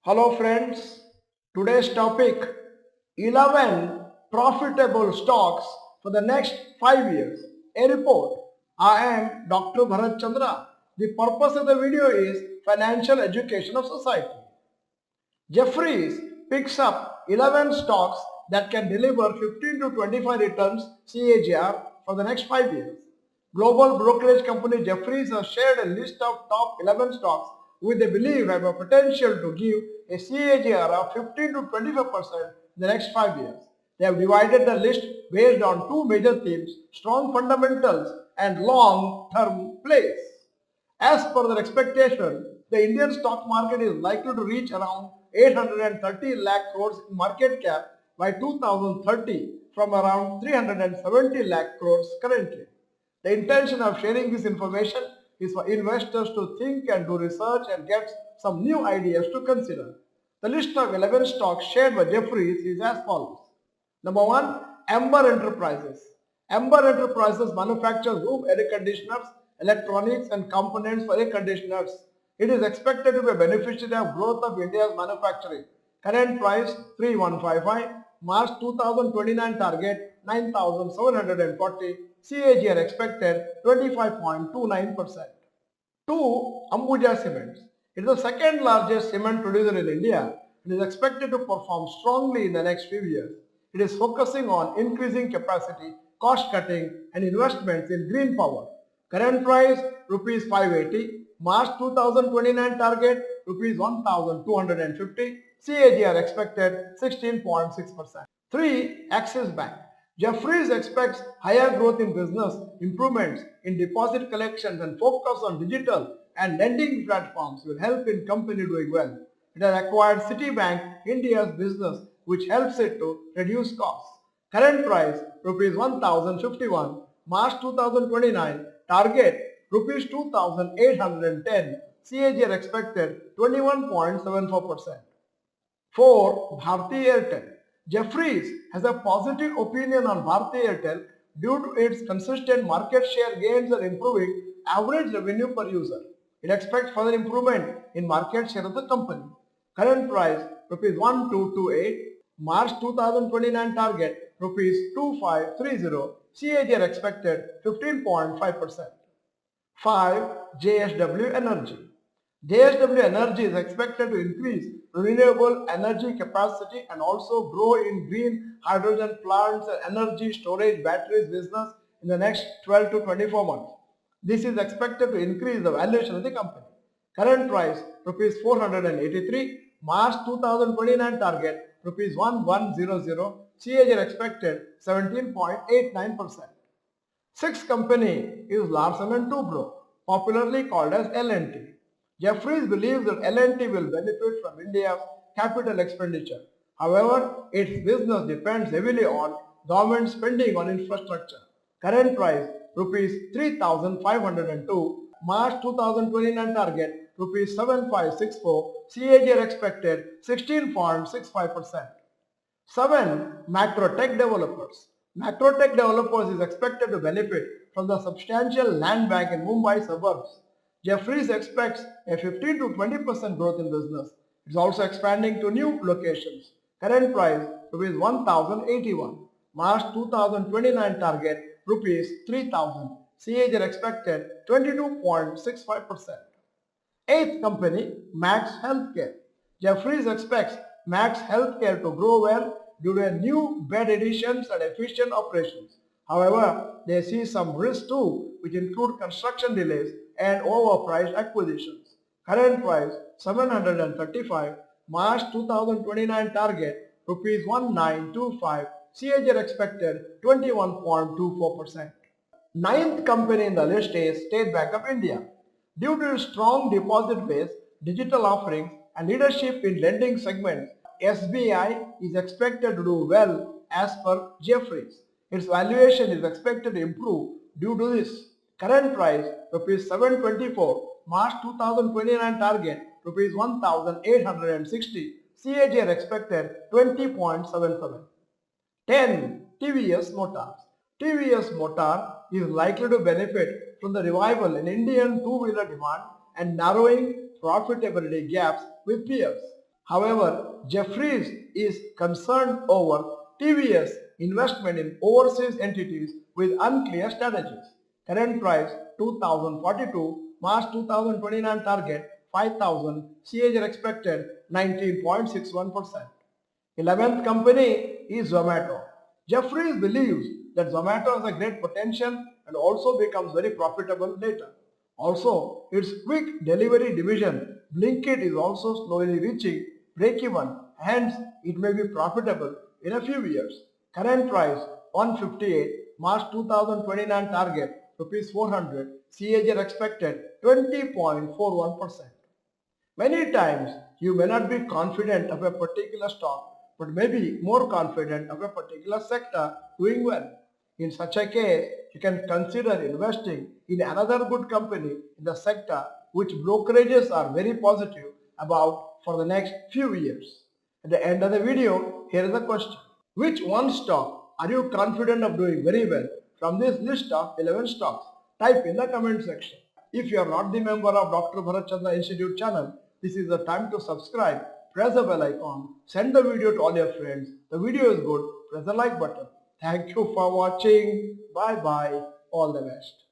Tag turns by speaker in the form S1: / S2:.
S1: Hello friends, today's topic 11 profitable stocks for the next 5 years. A report. I am Dr. Bharath Chandra. The purpose of the video is financial education of society. Jeffries picks up 11 stocks that can deliver 15 to 25 returns CAGR for the next 5 years. Global brokerage company Jeffries has shared a list of top 11 stocks which they believe have a potential to give a CAGR of 15 to 25% in the next 5 years. They have divided the list based on two major themes: strong fundamentals and long-term plays. As per their expectation, the Indian stock market is likely to reach around 830 lakh crores in market cap by 2030 from around 370 lakh crores currently. The intention of sharing this information is for investors to think and do research and get some new ideas to consider. The list of 11 stocks shared by Jeffries is as follows. Number 1, Ember Enterprises. Ember Enterprises manufactures room air conditioners, electronics and components for air conditioners. It is expected to be a beneficiary of growth of India's manufacturing. Current price 3155, March 2029 target 9740, CAGR expected 25.29%. 2. Ambuja Cements. It is the second largest cement producer in India and is expected to perform strongly in the next few years. It is focusing on increasing capacity, cost cutting and investments in green power. Current price rupees 580, March 2029 target rupees 1250, CAGR expected 16.6%. 3. Axis Bank. Jeffries expects higher growth in business, improvements in deposit collections and focus on digital and lending platforms will help in company doing well. It has acquired Citibank, India's business, which helps it to reduce costs. Current price rupees 1051, March 2029, target rupees 2810, CAGR expected 21.74%. 4. Bharti Airtel. Jeffries has a positive opinion on Bharti Airtel due to its consistent market share gains and improving average revenue per user. It expects further improvement in market share of the company. Current price rupees 1228, March 2029 target rupees 2530, CAGR expected 15.5%. 5. JSW Energy. JSW Energy is expected to increase renewable energy capacity and also grow in green hydrogen plants and energy storage batteries business in the next 12 to 24 months. This is expected to increase the valuation of the company. Current price rupees 483, March 2029 target rupees 1100, CAGR expected 17.89%. Sixth company is Larsen & Toubro, popularly called as L&T. Jeffries believes that L&T will benefit from India's capital expenditure. However, its business depends heavily on government spending on infrastructure. Current price rupees 3502, March 2029 target rupees 7564, CAGR expected 16.65%. 7. Macrotech Developers. Macrotech Developers is expected to benefit from the substantial land bank in Mumbai suburbs. Jeffries expects a 15 to 20% growth in business. It is also expanding to new locations. Current price rupees 1081. March 2029 target rupees 3000. CAGR expected 22.65%. Eighth company, Max Healthcare. Jeffries expects Max Healthcare to grow well due to new bed additions and efficient operations. However, they see some risks too, which include construction delays and overpriced acquisitions. Current price 735, March 2029 target rupees 1925, CAGR expected 21.24%. Ninth company in the list is State Bank of India. Due to its strong deposit base, digital offerings and leadership in lending segments, SBI is expected to do well as per Jeffries. Its valuation is expected to improve due to this. Current price rupees 724, March 2029 target rupees 1860, CAGR expected 20.77. 10. TVS Motors. TVS Motor is likely to benefit from the revival in Indian two-wheeler demand and narrowing profitability gaps with peers. However, Jeffries is concerned over TVS investment in overseas entities with unclear strategies. Current price 2042, March 2029 target 5000, CAGR expected 19.61%. 11th company is Zomato. Jeffries believes that Zomato has a great potential and also becomes very profitable later. Also, its quick delivery division, Blinkit, is also slowly reaching break-even, hence it may be profitable in a few years. Current price 158, March 2029 target rupees 400, CAGR expected 20.41%. Many times you may not be confident of a particular stock but may be more confident of a particular sector doing well. In such a case, you can consider investing in another good company in the sector which brokerages are very positive about for the next few years. At the end of the video, here is a question. Which one stock are you confident of doing very well from this list of 11 stocks? Type in the comment section. If you are not the member of Dr. Bharath Chandra Institute channel, this is the time to subscribe. Press the bell icon. Send the video to all your friends. The video is good. Press the like button. Thank you for watching. Bye bye. All the best.